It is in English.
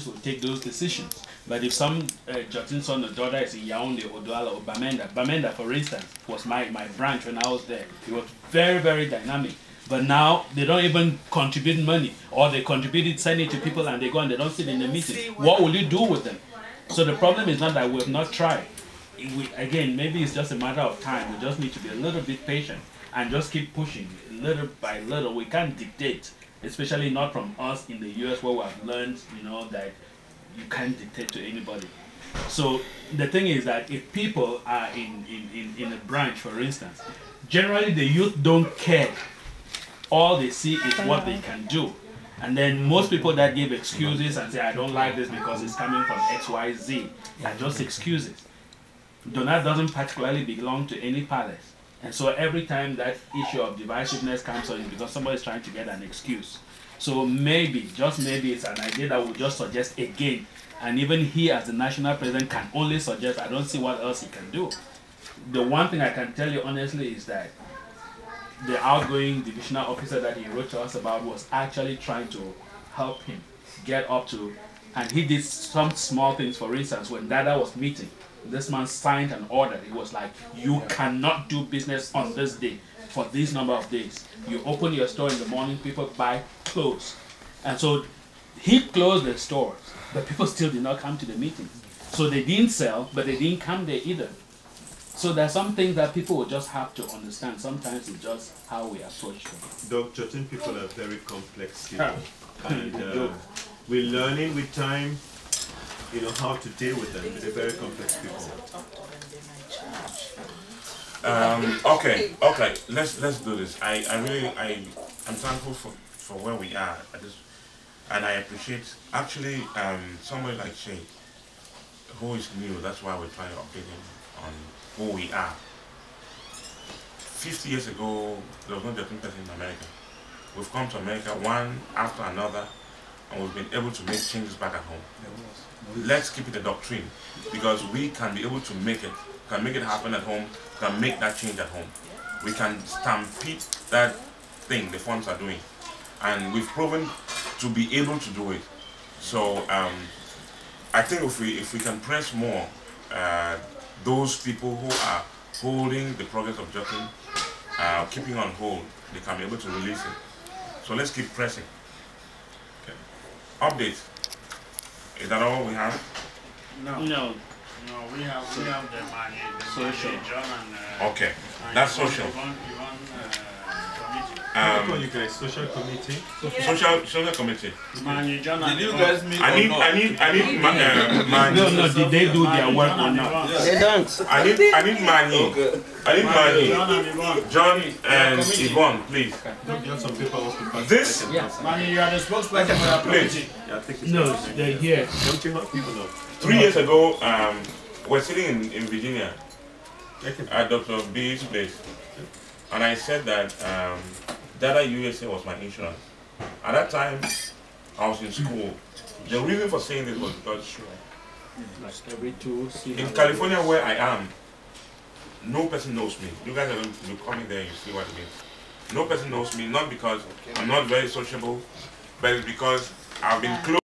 will take those decisions. But if some Djottin son or daughter is in Yaoundé or Douala or Bamenda for instance, was my branch when I was there. It was very, very dynamic. But now they don't even contribute money, or they contributed, send it to people and they go and they don't sit in the meeting. What will you do with them? So the problem is not that we have not tried. Again, maybe it's just a matter of time. We just need to be a little bit patient and just keep pushing little by little. We can't dictate, especially not from us in the US where we have learned, that you can't dictate to anybody. So the thing is that if people are in a branch, for instance, generally the youth don't care. All they see is what they can do. And then most people that give excuses and say, I don't like this because it's coming from XYZ, are just excuses. Donat doesn't particularly belong to any palace. And so every time that issue of divisiveness comes on, it's because somebody is trying to get an excuse. So maybe, just maybe, it's an idea that we'll just suggest again. And even he as the national president can only suggest. I don't see what else he can do. The one thing I can tell you honestly is that the outgoing divisional officer that he wrote to us about was actually trying to help him get up to, and he did some small things. For instance, when Dada was meeting, this man signed an order. He was like, you cannot do business on this day for this number of days. You open your store in the morning, people buy clothes. And so he closed the stores, but people still did not come to the meetings. So they didn't sell, but they didn't come there either. So there are some things that people will just have to understand. Sometimes it's just how we approach them. Djottin people are very complex people. And we're learning with time, how to deal with them. They're very complex people. Okay. Let's do this. I'm thankful for where we are at this, and I appreciate actually somebody like Shay, who is new. That's why we're trying to update him on who we are. 50 years ago, there was no Djottin person in America. We've come to America one after another, and we've been able to make changes back at home. Let's keep it a doctrine, because we can be able to make it happen at home, can make that change at home. We can stampede that thing the funds are doing, and we've proven to be able to do it. So I think if we can press more, those people who are holding the progress of Djottin, keeping on hold, they can be able to release it. So let's keep pressing. Okay. Update. Is that all we have? No, we have the money, social. And, okay, that's social. You guys, social committee. Social committee. Did you guys meet? I need Mani. No, did they do their work or not? They don't. I need Mani. Okay. I need Mani. John and Yvonne, please. Some people want to pass. This. Mani, you are the spokesperson for your committee. No, they're here. Don't you have people know? 3 years ago, we're sitting in Virginia at Dr. B's place, and I said that Djottin-DADA USA was my insurance. At that time, I was in school. The reason for saying this was because in California, where I am, no person knows me. You guys are going to be coming there, you see what it means. No person knows me, not because I'm not very sociable, but it's because I've been close.